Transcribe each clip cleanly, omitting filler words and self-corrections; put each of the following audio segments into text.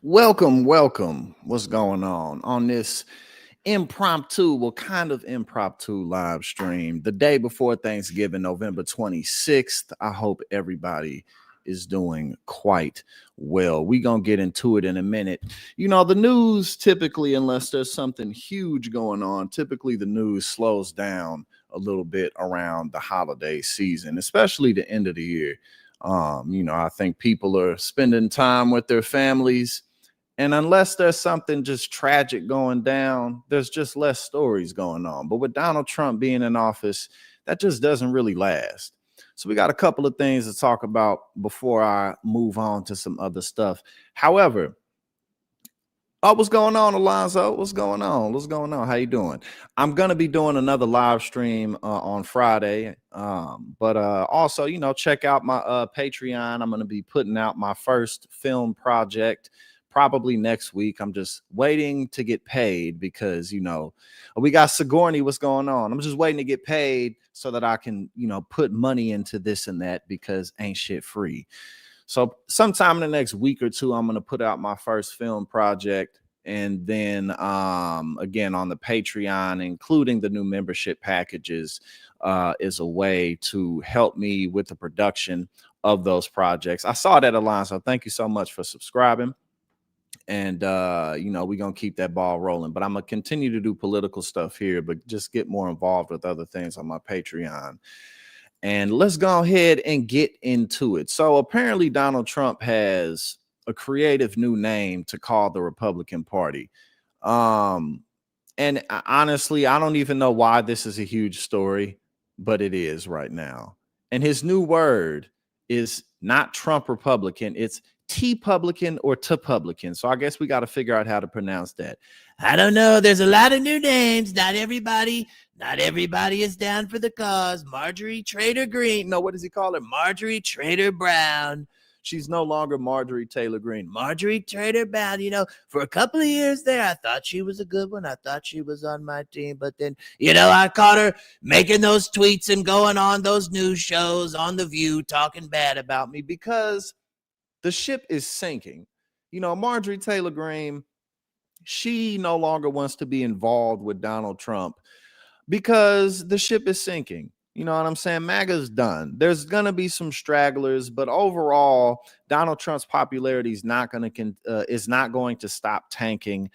Welcome. What's going on this impromptu, well, kind of impromptu live stream the day before Thanksgiving, November 26th? I hope everybody is doing quite well. We're going to get into it in a minute. The news typically, unless there's something huge going on, typically the news slows down a little bit around the holiday season, especially the end of the year. I think people are spending time with their families, and unless there's something just tragic going down, there's just less stories going on. But with Donald Trump being in office, that just doesn't really last. So we got a couple of things to talk about before I move on to some other stuff. However, what's going on, Alonzo? What's going on? How you doing? I'm gonna be doing another live stream on Friday, but also, check out my Patreon. I'm gonna be putting out my first film project probably next week. I'm just waiting to get paid because we got Sigourney. What's going on? I'm just waiting to get paid so that I can put money into this and that, because ain't shit free. So sometime in the next week or two, I'm going to put out my first film project. And then again, on the Patreon, including the new membership packages, is a way to help me with the production of those projects. I saw that, Alonso. Thank you so much for subscribing. And, we're going to keep that ball rolling. But I'm going to continue to do political stuff here, but just get more involved with other things on my Patreon. And let's go ahead and get into it. So apparently Donald Trump has a creative new name to call the Republican Party. And honestly, I don't even know why this is a huge story, but it is right now. And his new word is not Trump Republican. It's T-publican or T-publican. So I guess we got to figure out how to pronounce that. I don't know. There's a lot of new names. Not everybody is down for the cause. Marjorie Trader Green. No, what does he call her? Marjorie Trader Brown. She's no longer Marjorie Taylor Greene. Marjorie Trader Brown. For a couple of years there, I thought she was a good one. I thought she was on my team. But then, I caught her making those tweets and going on those news shows on The View talking bad about me because the ship is sinking. Marjorie Taylor Greene, she no longer wants to be involved with Donald Trump because the ship is sinking. You know what I'm saying? MAGA's done. There's going to be some stragglers, but overall, Donald Trump's popularity is not going to stop tanking.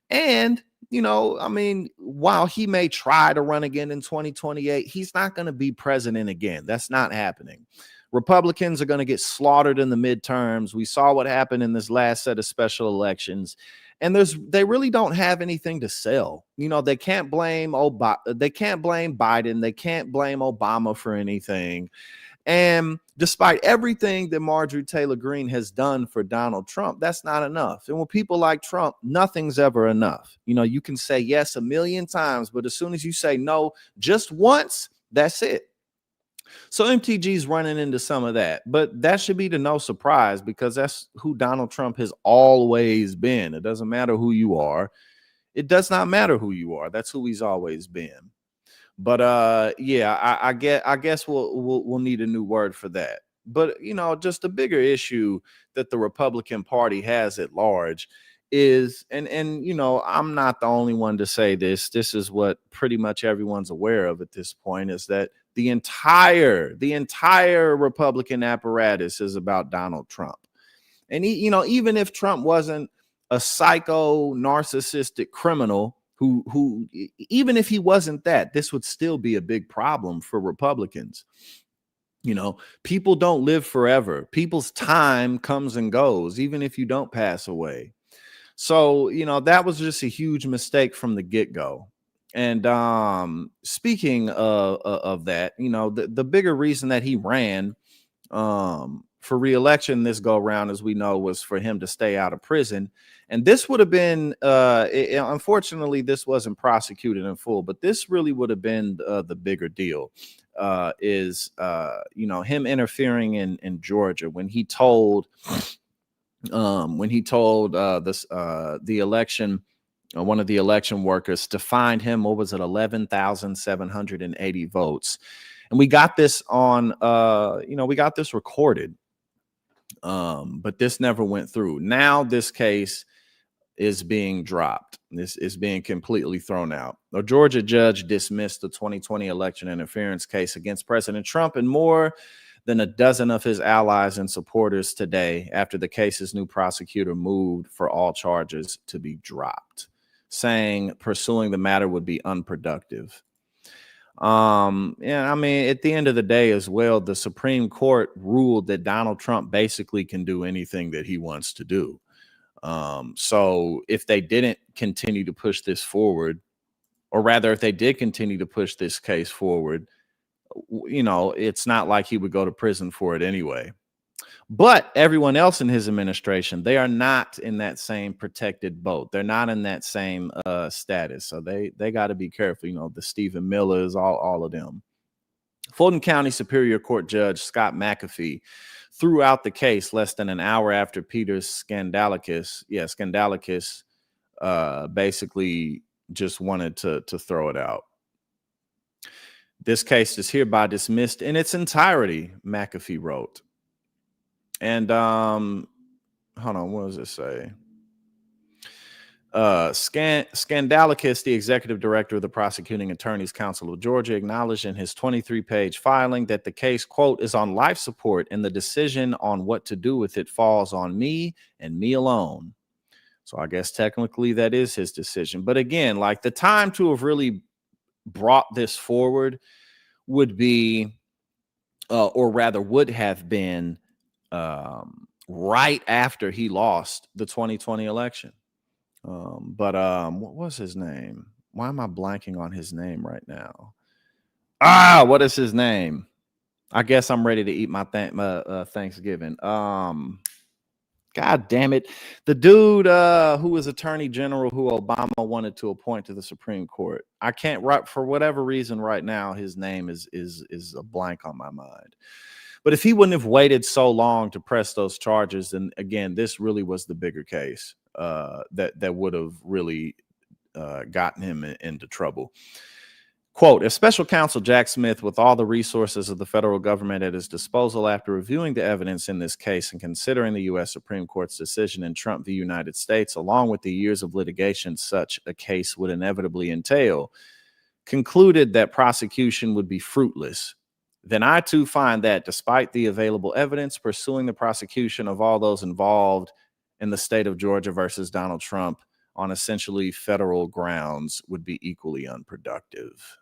And, while he may try to run again in 2028, he's not going to be president again. That's not happening. Republicans are going to get slaughtered in the midterms. We saw what happened in this last set of special elections. And they really don't have anything to sell. They can't blame Biden. They can't blame Obama for anything. And despite everything that Marjorie Taylor Greene has done for Donald Trump, that's not enough. And with people like Trump, nothing's ever enough. You can say yes a million times, but as soon as you say no just once, that's it. So MTG's running into some of that, but that should be to no surprise because that's who Donald Trump has always been. It doesn't matter who you are. It does not matter who you are. That's who he's always been. But I guess we'll need a new word for that. But just a bigger issue that the Republican Party has at large is, and I'm not the only one to say this. This is what pretty much everyone's aware of at this point, is that the entire Republican apparatus is about Donald Trump. And even if Trump wasn't a psycho narcissistic criminal who even if he wasn't that, this would still be a big problem for Republicans. People don't live forever. People's time comes and goes, even if you don't pass away. So, that was just a huge mistake from the get-go. And speaking of that, the bigger reason that he ran for re-election this go around, as we know, was for him to stay out of prison. And this would have been, unfortunately, this wasn't prosecuted in full, but this really would have been the bigger deal, is him interfering in Georgia when he told the election. One of the election workers to find him, what was it, 11,780 votes. And we got this on, we got this recorded. But this never went through. Now this case is being dropped. This is being completely thrown out. A Georgia judge dismissed the 2020 election interference case against President Trump and more than a dozen of his allies and supporters today after the case's new prosecutor moved for all charges to be dropped, saying pursuing the matter would be unproductive. Yeah, I mean, at the end of the day as well, the Supreme Court ruled that Donald Trump basically can do anything that he wants to do. So if they didn't continue to push this forward, or rather, if they did continue to push this case forward, you know, it's not like he would go to prison for it anyway. But everyone else in his administration, they are not in that same protected boat. They're not in that same status. So they got to be careful. You know, the Stephen Millers, all of them. Fulton County Superior Court Judge Scott McAfee threw out the case less than an hour after Peter's Skandalicus basically just wanted to throw it out. This case is hereby dismissed in its entirety, McAfee wrote. And hold on, what does it say? Skandalicus, the executive director of the Prosecuting Attorneys Council of Georgia, acknowledged in his 23-page filing that the case, quote, is on life support and the decision on what to do with it falls on me and me alone. So I guess technically that is his decision. But again, like the time to have really brought this forward would be, or rather would have been right after he lost the 2020 election. But what was his name? Why am I blanking on his name right now? What is his name? I guess I'm ready to eat my Thanksgiving. God damn it. The dude who was attorney general who Obama wanted to appoint to the Supreme Court. I can't for whatever reason right now, his name is a blank on my mind. But if he wouldn't have waited so long to press those charges, then again, this really was the bigger case that would have really gotten him into trouble. Quote, as special counsel Jack Smith, with all the resources of the federal government at his disposal after reviewing the evidence in this case and considering the U.S. Supreme Court's decision in Trump v. United States, along with the years of litigation such a case would inevitably entail, concluded that prosecution would be fruitless. Then I too find that despite the available evidence, pursuing the prosecution of all those involved in the state of Georgia versus Donald Trump on essentially federal grounds would be equally unproductive.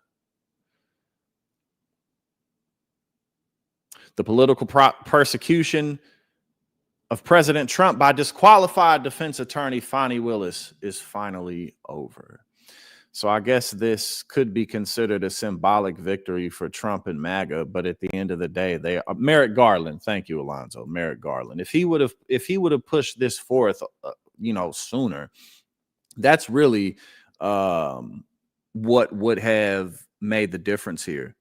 The political persecution of President Trump by disqualified defense attorney Fani Willis is finally over. So I guess this could be considered a symbolic victory for Trump and MAGA, but at the end of the day, they are Merrick Garland. Thank you, Alonzo. Merrick Garland. If he would have pushed this forth, sooner, that's really what would have made the difference here.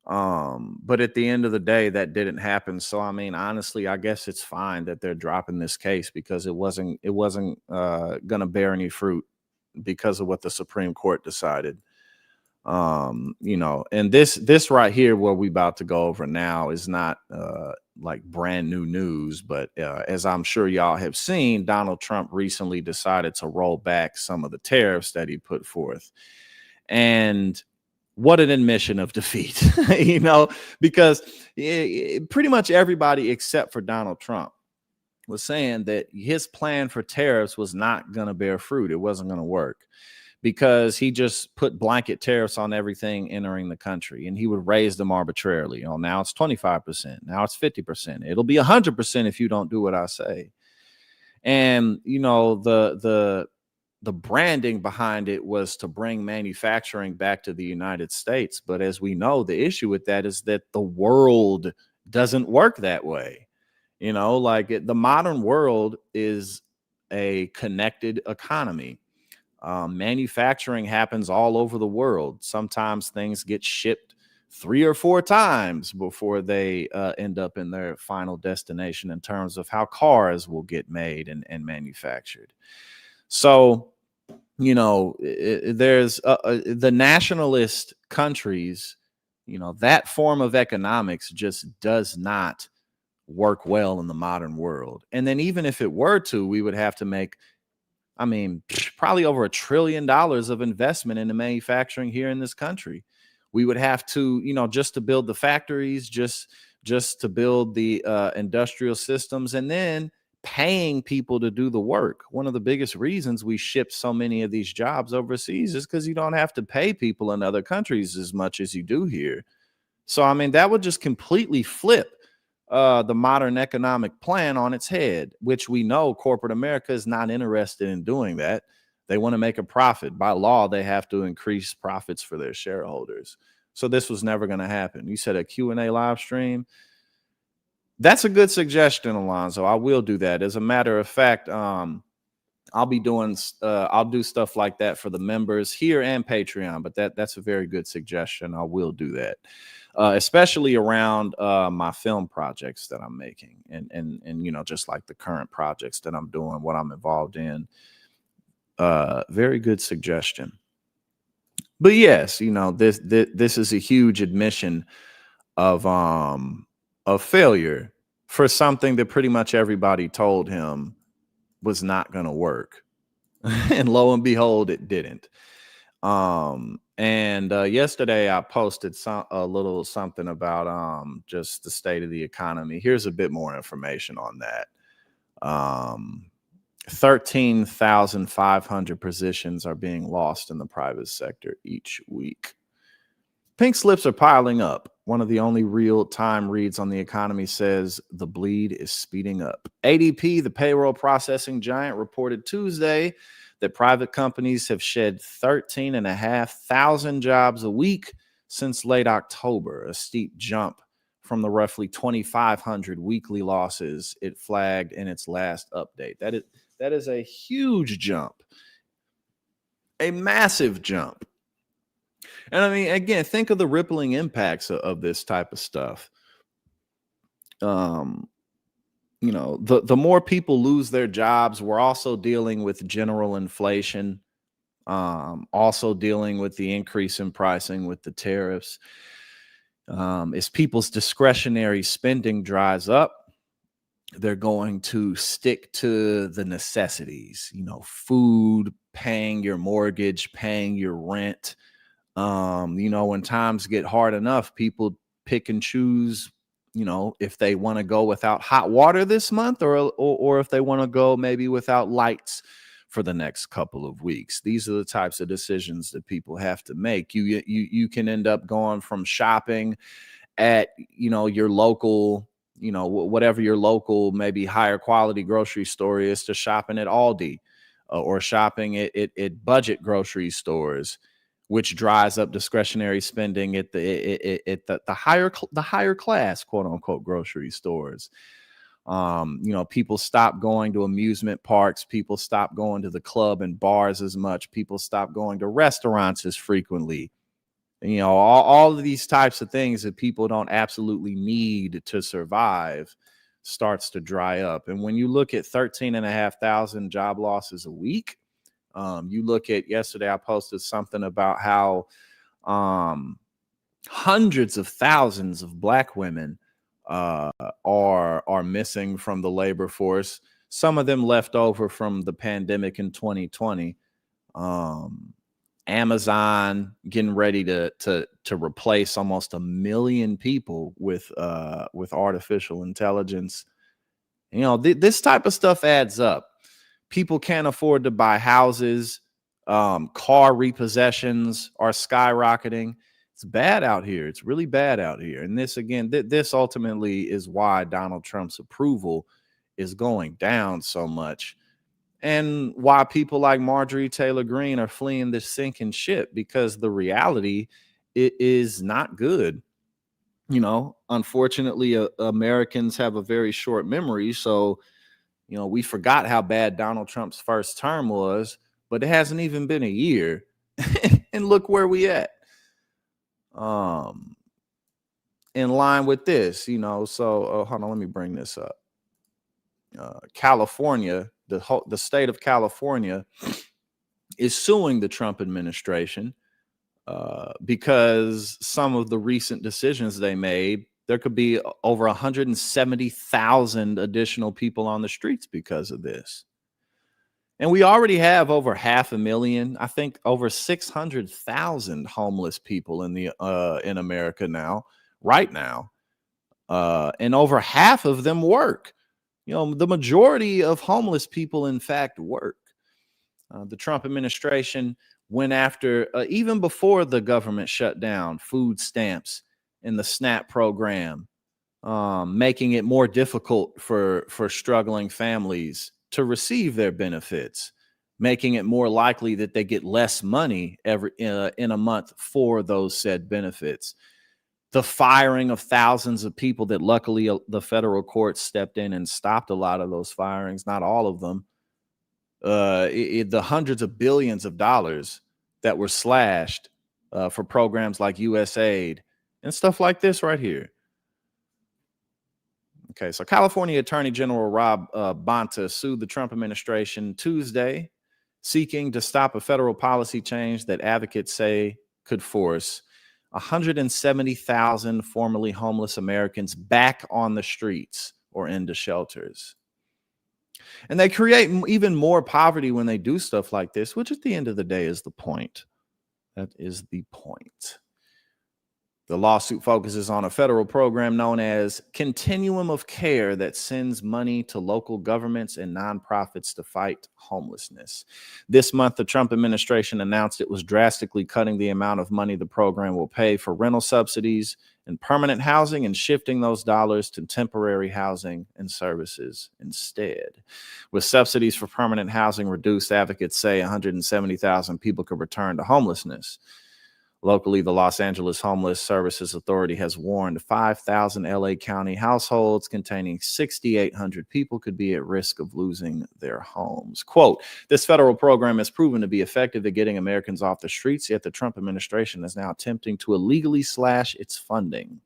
But at the end of the day, that didn't happen. So I mean, honestly, I guess it's fine that they're dropping this case because it wasn't gonna bear any fruit because of what the Supreme Court decided. And this right here, what we about to go over now, is not like brand new news, but as I'm sure y'all have seen, Donald Trump recently decided to roll back some of the tariffs that he put forth. And what an admission of defeat, because pretty much everybody except for Donald Trump was saying that his plan for tariffs was not going to bear fruit. It wasn't going to work because he just put blanket tariffs on everything entering the country, and he would raise them arbitrarily. Now it's 25%. Now it's 50%. It'll be 100% if you don't do what I say. And, the branding behind it was to bring manufacturing back to the United States. But as we know, the issue with that is that the world doesn't work that way. The modern world is a connected economy. Manufacturing happens all over the world. Sometimes things get shipped 3 or 4 times before they end up in their final destination in terms of how cars will get made and manufactured. So, there's the nationalist countries, that form of economics just does not work well in the modern world. And then even if it were to, we would have to make, I mean, probably over $1 trillion of investment into manufacturing here in this country. We would have to, just to build the factories, just to build the industrial systems, and then paying people to do the work. One of the biggest reasons we ship so many of these jobs overseas is because you don't have to pay people in other countries as much as you do here. So, I mean, that would just completely flip the modern economic plan on its head, which we know corporate America is not interested in doing that. They want to make a profit. By law, they have to increase profits for their shareholders. So this was never going to happen. You said a Q&A live stream. That's a good suggestion, Alonzo. I will do that. As a matter of fact, I'll do stuff like that for the members here and Patreon, but that's a very good suggestion. I will do that. Especially around my film projects that I'm making and just like the current projects that I'm doing, what I'm involved in. Very good suggestion. But yes, this is a huge admission of failure for something that pretty much everybody told him was not going to work. And lo and behold, it didn't. And yesterday I posted a little something about just the state of the economy. Here's a bit more information on that. 13,500 positions are being lost in the private sector each week. Pink slips are piling up. One of the only real-time reads on the economy says the bleed is speeding up. ADP, the payroll processing giant, reported Tuesday that private companies have shed 13,500 jobs a week since late October, a steep jump from the roughly 2,500 weekly losses it flagged in its last update. That is a huge jump, a massive jump. And I mean, again, think of the rippling impacts of this type of stuff. The more people lose their jobs, we're also dealing with general inflation, also dealing with the increase in pricing with the tariffs. As people's discretionary spending dries up, they're going to stick to the necessities, food, paying your mortgage, paying your rent. When times get hard enough, people pick and choose, if they want to go without hot water this month or if they want to go maybe without lights for the next couple of weeks. These are the types of decisions that people have to make. You can end up going from shopping at, your local, whatever your local, maybe higher quality grocery store is, to shopping at Aldi or shopping at budget grocery stores, which dries up discretionary spending at the higher class, quote unquote, grocery stores. People stop going to amusement parks. People stop going to the club and bars as much. People stop going to restaurants as frequently. All of these types of things that people don't absolutely need to survive starts to dry up. And when you look at 13,500 job losses a week, you look at, yesterday I posted something about how hundreds of thousands of Black women are missing from the labor force. Some of them left over from the pandemic in 2020. Amazon getting ready to replace almost 1 million people with artificial intelligence. This type of stuff adds up. People can't afford to buy houses. Car repossessions are skyrocketing. It's bad out here. It's really bad out here. And this, again, this ultimately is why Donald Trump's approval is going down so much, and why people like Marjorie Taylor Greene are fleeing this sinking ship, because the reality, it is not good. Unfortunately, Americans have a very short memory. So, we forgot how bad Donald Trump's first term was, but it hasn't even been a year. And look where we at. In line with this, so hold on, let me bring this up. California, the state of California is suing the Trump administration because some of the recent decisions they made There could be over 170,000 additional people on the streets because of this. And we already have over 500,000, I think over 600,000 homeless people in America now, right now. And over half of them work. The majority of homeless people, in fact, work. The Trump administration went after, even before the government shut down, food stamps and the SNAP program, making it more difficult for struggling families to receive their benefits, making it more likely that they get less money in a month for those said benefits. The firing of thousands of people that luckily the federal courts stepped in and stopped a lot of those firings, not all of them. The hundreds of billions of dollars that were slashed for programs like USAID and stuff like this right here. Okay, so California Attorney General Rob Bonta sued the Trump administration Tuesday, seeking to stop a federal policy change that advocates say could force 170,000 formerly homeless Americans back on the streets or into shelters. And they create even more poverty when they do stuff like this, which at the end of the day is the point. That is the point. The lawsuit focuses on a federal program known as Continuum of Care that sends money to local governments and nonprofits to fight homelessness. This month, the Trump administration announced it was drastically cutting the amount of money the program will pay for rental subsidies and permanent housing and shifting those dollars to temporary housing and services instead. With subsidies for permanent housing reduced, advocates say 170,000 people could return to homelessness. Locally, the Los Angeles Homeless Services Authority has warned 5,000 LA County households containing 6,800 people could be at risk of losing their homes. Quote, this federal program has proven to be effective at getting Americans off the streets, yet the Trump administration is now attempting to illegally slash its funding.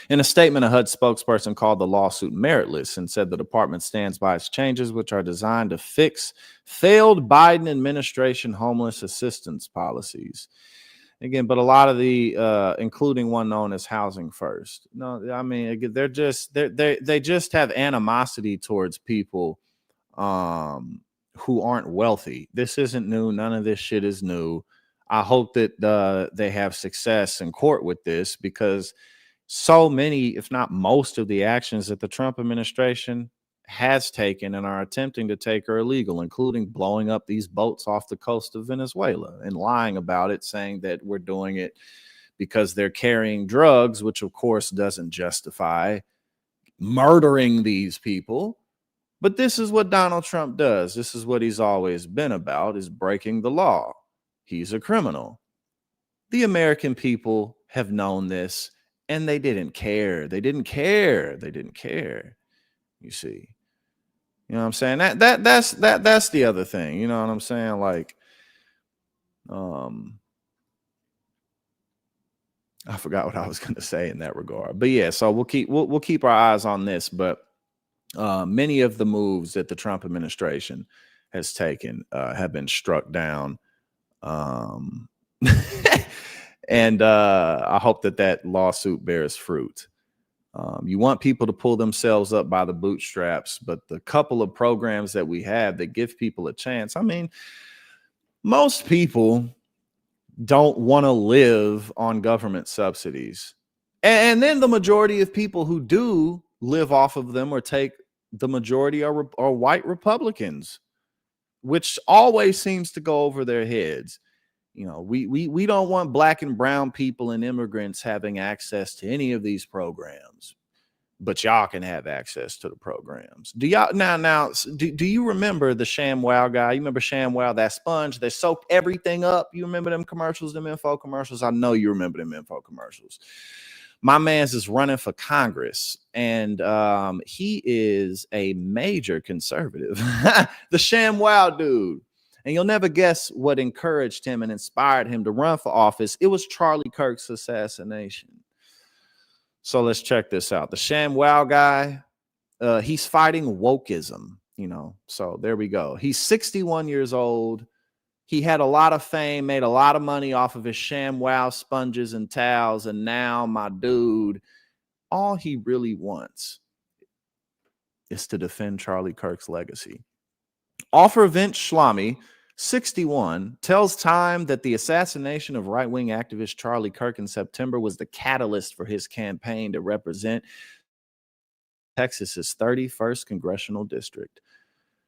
In a statement, a HUD spokesperson called the lawsuit meritless and said the department stands by its changes, which are designed to fix failed Biden administration homeless assistance policies. Again, but a lot of the, including one known as Housing First. No, I mean, they just have animosity towards people who aren't wealthy. This isn't new. None of this shit is new. I hope that they have success in court with this, because so many, if not most of the actions that the Trump administration has taken and are attempting to take are illegal, including blowing up these boats off the coast of Venezuela and lying about it, saying that we're doing it because they're carrying drugs, which of course doesn't justify murdering these people. But this is what Donald Trump does. This is what he's always been about, is breaking the law. He's a criminal. The American people have known this, and they didn't care. They didn't care. They didn't care. You see, you know what I'm saying? That's the other thing. You know what I'm saying? Like, I forgot what I was going to say in that regard, but yeah. So we'll keep our eyes on this. But many of the moves that the Trump administration has taken have been struck down. And I hope that lawsuit bears fruit. You want people to pull themselves up by the bootstraps, but the couple of programs that we have that give people a chance. I mean, most people don't want to live on government subsidies. And then the majority of people who do live off of them or take the majority are white Republicans, which always seems to go over their heads. You know, we don't want black and brown people and immigrants having access to any of these programs, but y'all can have access to the programs. Do y'all do you remember the Shamwow guy? You remember Shamwow, that sponge that soaked everything up? You remember them commercials, them info commercials? I know you remember them info commercials. My man's is running for Congress, and he is a major conservative. The Shamwow dude. And you'll never guess what encouraged him and inspired him to run for office. It was Charlie Kirk's assassination. So let's check this out. The Shamwow guy, he's fighting wokeism, you know. So there we go. He's 61 years old. He had a lot of fame, made a lot of money off of his Shamwow sponges and towels. And now, my dude, all he really wants is to defend Charlie Kirk's legacy. Author Vince Schlamy, 61, tells Time that the assassination of right-wing activist Charlie Kirk in September was the catalyst for his campaign to represent Texas's 31st congressional district.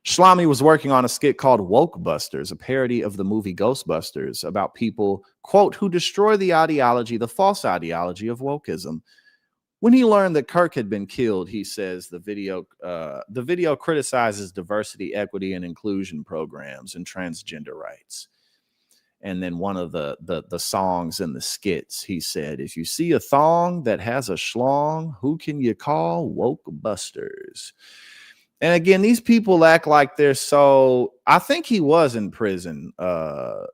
Schlamy was working on a skit called Woke Busters, a parody of the movie Ghostbusters, about people, quote, who destroy the false ideology of wokeism. When he learned that Kirk had been killed, he says the video criticizes diversity, equity, and inclusion programs and transgender rights. And then one of the songs in the skits, he said, if you see a thong that has a schlong, who can you call? Woke Busters. And again, these people act like they're so. I think he was in prison, Sela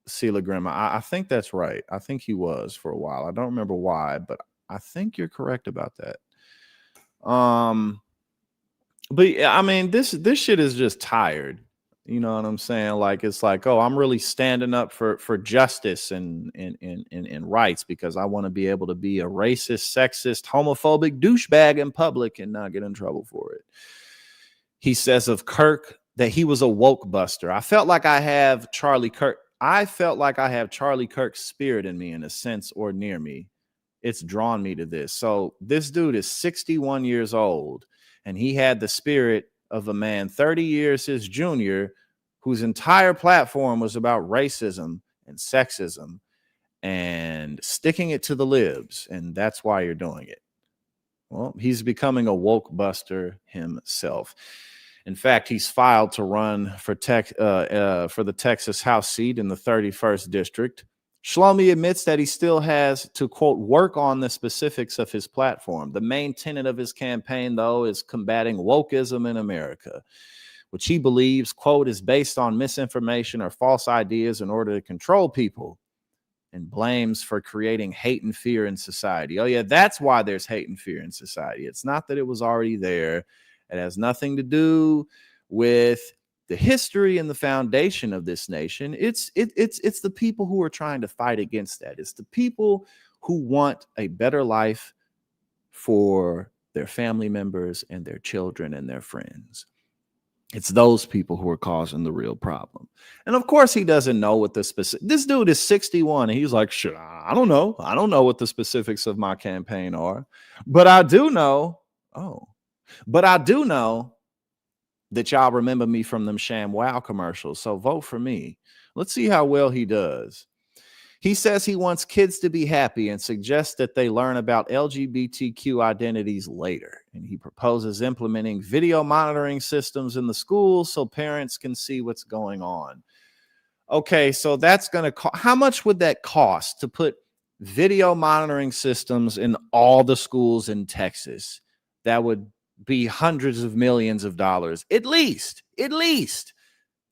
Grima. I think that's right. I think he was for a while. I don't remember why, but I think you're correct about that. But I mean, this shit is just tired. You know what I'm saying? Like, it's like, oh, I'm really standing up for justice and rights because I want to be able to be a racist, sexist, homophobic douchebag in public and not get in trouble for it. He says of Kirk that he was a woke buster. I felt like I have Charlie Kirk's spirit in me in a sense or near me. It's drawn me to this. So this dude is 61 years old, and he had the spirit of a man 30 years his junior, whose entire platform was about racism and sexism and sticking it to the libs. And that's why you're doing it. Well, he's becoming a woke buster himself. In fact, he's filed to run for the Texas House seat in the 31st district. Schlamy admits that he still has to, quote, work on the specifics of his platform. The main tenet of his campaign, though, is combating wokeism in America, which he believes, quote, is based on misinformation or false ideas in order to control people, and blames for creating hate and fear in society. Oh, yeah, that's why there's hate and fear in society. It's not that it was already there. It has nothing to do with the history and the foundation of this nation. It's the people who are trying to fight against that. It's the people who want a better life for their family members and their children and their friends. It's those people who are causing the real problem. And of course, he doesn't know what the specific. This dude is 61 and he's like, shit, I don't know. I don't know what the specifics of my campaign are. But I do know. But I do know that y'all remember me from them Shamwow commercials. So vote for me. Let's see how well he does. He says he wants kids to be happy and suggests that they learn about LGBTQ identities later. And he proposes implementing video monitoring systems in the schools so parents can see what's going on. Okay, so that's going to cost. How much would that cost to put video monitoring systems in all the schools in Texas? That would be hundreds of millions of dollars, at least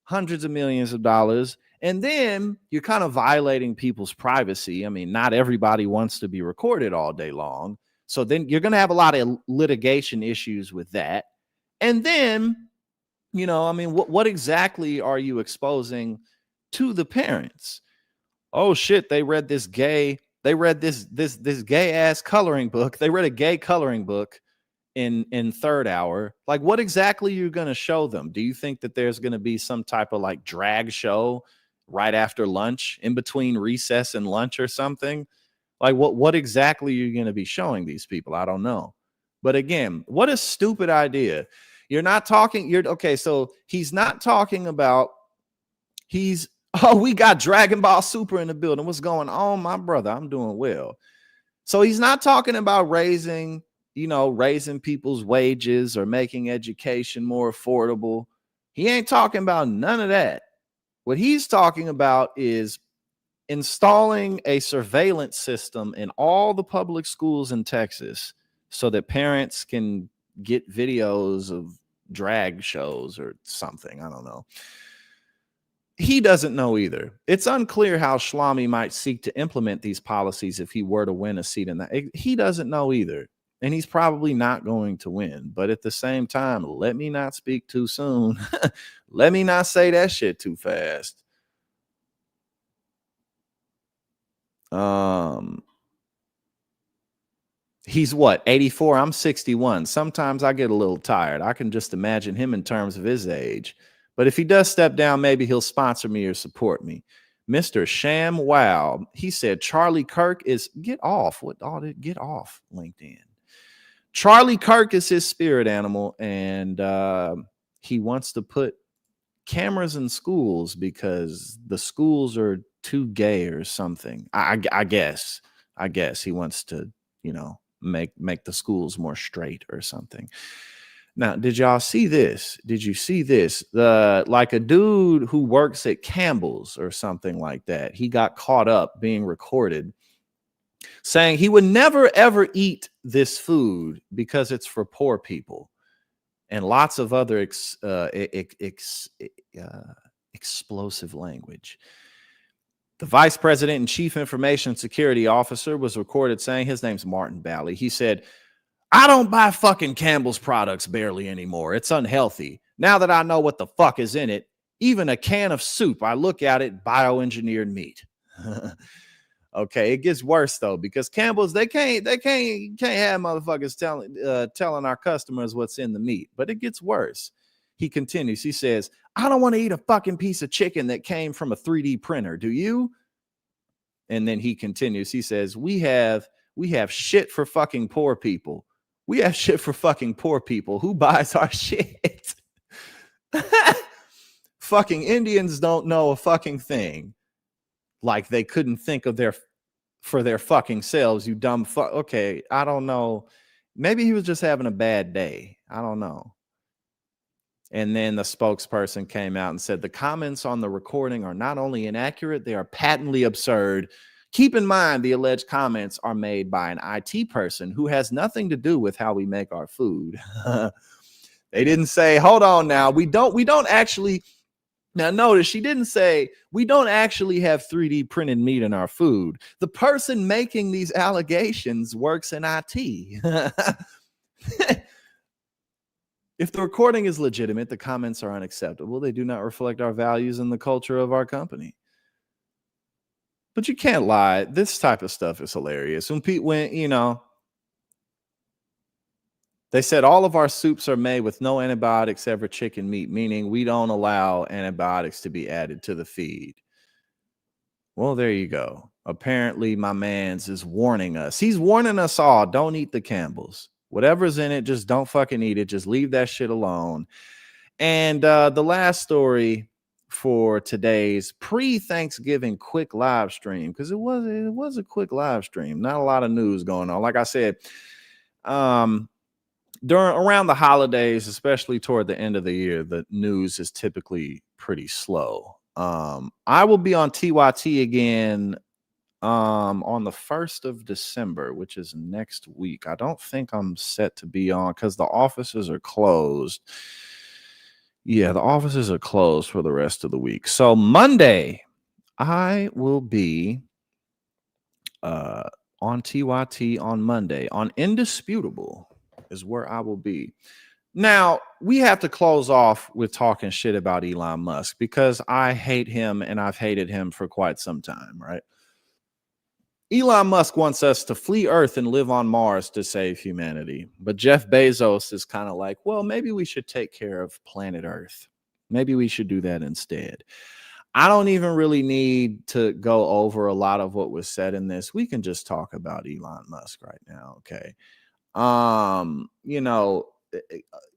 hundreds of millions of dollars. And then you're kind of violating people's privacy. I mean, not everybody wants to be recorded all day long. So then you're going to have a lot of litigation issues with that. And then, you know, I mean, what exactly are you exposing to the parents? Oh shit, they read this gay ass coloring book. They read a gay coloring book in third hour. Like, what exactly are you going to show them? Do you think that there's going to be some type of like drag show right after lunch, in between recess and lunch or something? Like, what exactly are you going to be showing these people? I don't know. But again, what a stupid idea. You're not talking, okay, so he's not talking about, we got Dragon Ball Super in the building. What's going on, my brother? I'm doing well. So he's not talking about raising people's wages or making education more affordable. He ain't talking about none of that. What he's talking about is installing a surveillance system in all the public schools in Texas so that parents can get videos of drag shows or something. I don't know. He doesn't know either. It's unclear how Schlamy might seek to implement these policies if he were to win a seat in that. He doesn't know either. And he's probably not going to win. But at the same time, let me not speak too soon. Let me not say that shit too fast. He's what, 84? I'm 61. Sometimes I get a little tired. I can just imagine him in terms of his age. But if he does step down, maybe he'll sponsor me or support me. Mr. Shamwow, he said Charlie Kirk is get off. What all did get off LinkedIn? Charlie Kirk is his spirit animal, and he wants to put cameras in schools because the schools are too gay or something. I guess he wants to, make the schools more straight or something. Now, did y'all see this? Did you see this? Like a dude who works at Campbell's or something like that. He got caught up being recorded saying he would never ever eat this food because it's for poor people, and lots of other explosive language. The vice president and chief information security officer was recorded saying, his name's Martin Bally. He said, I don't buy fucking Campbell's products barely anymore. It's unhealthy. Now that I know what the fuck is in it, even a can of soup, I look at it, bioengineered meat. Okay, it gets worse though, because Campbell's they can't have motherfuckers telling our customers what's in the meat. But it gets worse. He continues. He says, I don't want to eat a fucking piece of chicken that came from a 3D printer. Do you? And then he continues. He says, we have shit for fucking poor people. We have shit for fucking poor people. Who buys our shit? Fucking Indians don't know a fucking thing. Like they couldn't think of their fucking selves, you dumb fuck. Okay, I don't know. Maybe he was just having a bad day. I don't know. And then the spokesperson came out and said the comments on the recording are not only inaccurate, they are patently absurd. Keep in mind, the alleged comments are made by an IT person who has nothing to do with how we make our food. They didn't say, hold on now, we don't actually. Now notice she didn't say we don't actually have 3D printed meat in our food. The person making these allegations works in IT. If the recording is legitimate, the comments are unacceptable. They do not reflect our values and the culture of our company. But you can't lie. This type of stuff is hilarious. They said all of our soups are made with no antibiotics ever chicken meat, meaning we don't allow antibiotics to be added to the feed. Well, there you go. Apparently, my man's is warning us. He's warning us all, don't eat the Campbell's. Whatever's in it, just don't fucking eat it. Just leave that shit alone. And the last story for today's pre-Thanksgiving quick live stream, because it was a quick live stream. Not a lot of news going on. Like I said, around the holidays, especially toward the end of the year, the news is typically pretty slow. I will be on TYT again on the 1st of December, which is next week. I don't think I'm set to be on because the offices are closed. Yeah, the offices are closed for the rest of the week. So Monday, I will be on TYT on Monday. On Indisputable is where I will be. Now, we have to close off with talking shit about Elon Musk because I hate him and I've hated him for quite some time, right? Elon Musk wants us to flee Earth and live on Mars to save humanity. But Jeff Bezos is kind of like, well, maybe we should take care of planet Earth. Maybe we should do that instead. I don't even really need to go over a lot of what was said in this. We can just talk about Elon Musk right now, okay?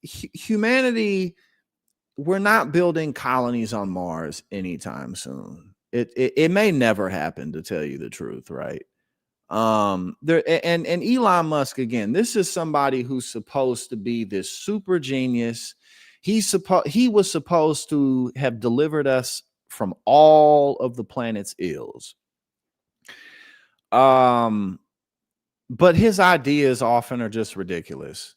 Humanity, we're not building colonies on Mars anytime soon. It may never happen, to tell you the truth, right? And Elon Musk, again, this is somebody who's supposed to be this super genius. He was supposed to have delivered us from all of the planet's ills. But his ideas often are just ridiculous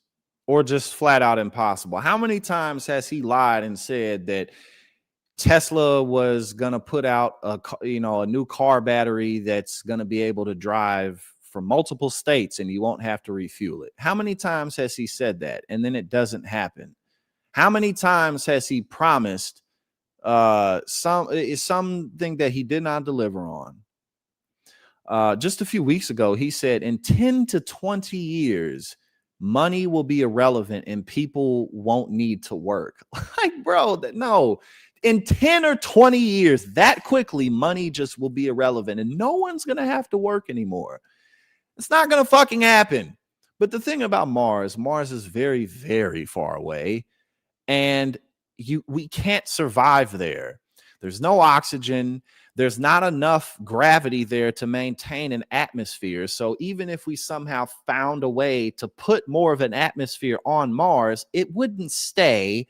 or just flat out impossible. How many times has he lied and said that Tesla was going to put out a new car battery that's going to be able to drive for multiple states and you won't have to refuel it? How many times has he said that and then it doesn't happen? How many times has he promised something that he did not deliver on? just a few weeks ago, he said in 10 to 20 years, money will be irrelevant and people won't need to work. Like, bro, no. In 10 or 20 years, that quickly, money just will be irrelevant and no one's going to have to work anymore. It's not going to fucking happen. But the thing about Mars is very, very far away and we can't survive there. There's no oxygen. There's not enough gravity there to maintain an atmosphere. So even if we somehow found a way to put more of an atmosphere on Mars, it wouldn't stay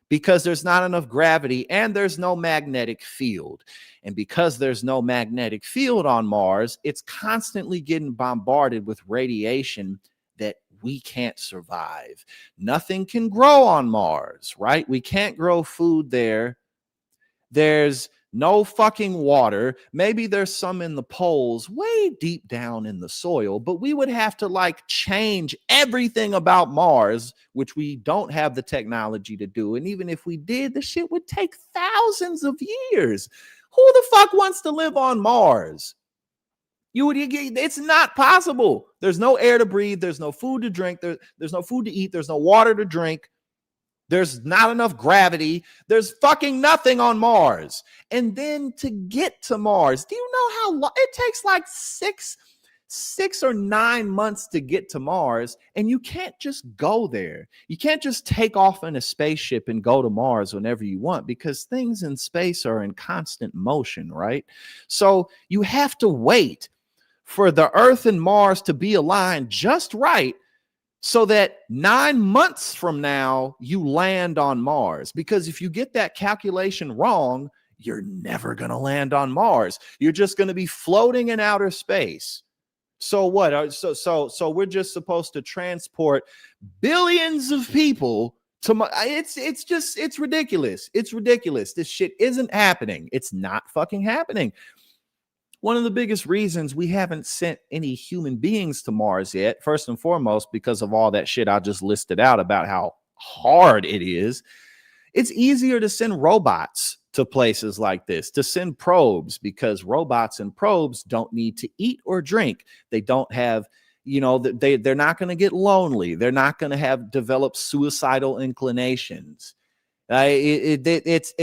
because there's not enough gravity and there's no magnetic field. And because there's no magnetic field on Mars, it's constantly getting bombarded with radiation that we can't survive. Nothing can grow on Mars, right? We can't grow food there. There's no fucking water. Maybe there's some in the poles way deep down in the soil, but we would have to like change everything about Mars, which we don't have the technology to do. And even if we did, the shit would take thousands of years. Who the fuck wants to live on Mars? It's not possible. There's no air to breathe. There's no food to drink. There's no food to eat. There's no water to drink. There's not enough gravity. There's fucking nothing on Mars. And then to get to Mars, do you know how long it takes? Like six or 9 months to get to Mars. And you can't just go there. You can't just take off in a spaceship and go to Mars whenever you want because things in space are in constant motion, right? So you have to wait for the Earth and Mars to be aligned just right so that 9 months from now, you land on Mars. Because if you get that calculation wrong, you're never going to land on Mars. You're just going to be floating in outer space. So what? So we're just supposed to transport billions of people to Mars. It's ridiculous. It's ridiculous. This shit isn't happening. It's not fucking happening. One of the biggest reasons we haven't sent any human beings to Mars yet, first and foremost, because of all that shit I just listed out about how hard it is. It's easier to send robots to places like this, to send probes, because robots and probes don't need to eat or drink. They don't have, they're not going to get lonely. They're not going to have developed suicidal inclinations. This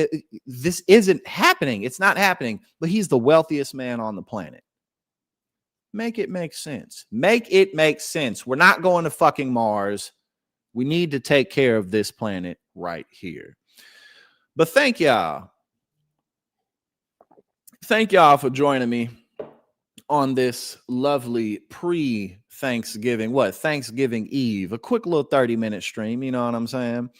isn't happening. It's not happening, but he's the wealthiest man on the planet. Make it make sense. Make it make sense. We're not going to fucking Mars. We need to take care of this planet right here. But thank y'all. Thank y'all for joining me on this lovely pre-Thanksgiving, Thanksgiving Eve, a quick little 30-minute stream. You know what I'm saying?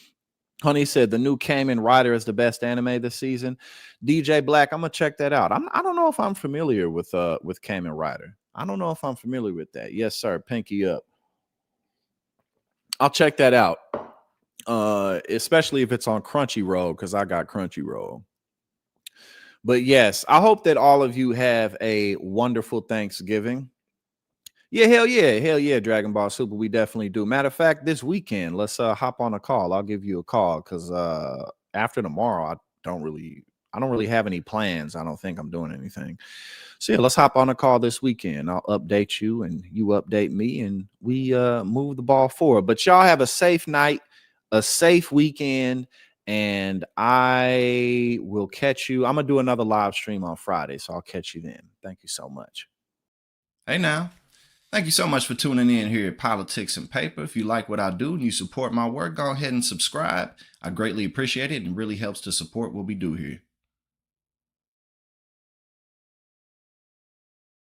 Honey said the new Kamen Rider is the best anime this season. DJ Black, I'm gonna check that out. I don't know if I'm familiar with Kamen Rider. I don't know if I'm familiar with that. Yes, sir. Pinky up. I'll check that out. Especially if it's on Crunchyroll, because I got Crunchyroll. But yes, I hope that all of you have a wonderful Thanksgiving. Yeah, hell yeah, Dragon Ball Super. We definitely do. Matter of fact, this weekend, let's hop on a call. I'll give you a call because after tomorrow, I don't really have any plans. I don't think I'm doing anything. So yeah, let's hop on a call this weekend. I'll update you and you update me, and we move the ball forward. But y'all have a safe night, a safe weekend, and I will catch you. I'm gonna do another live stream on Friday, so I'll catch you then. Thank you so much. Hey now. Thank you so much for tuning in here at Politics and Paper. If you like what I do and you support my work, go ahead and subscribe. I greatly appreciate it and really helps to support what we do here.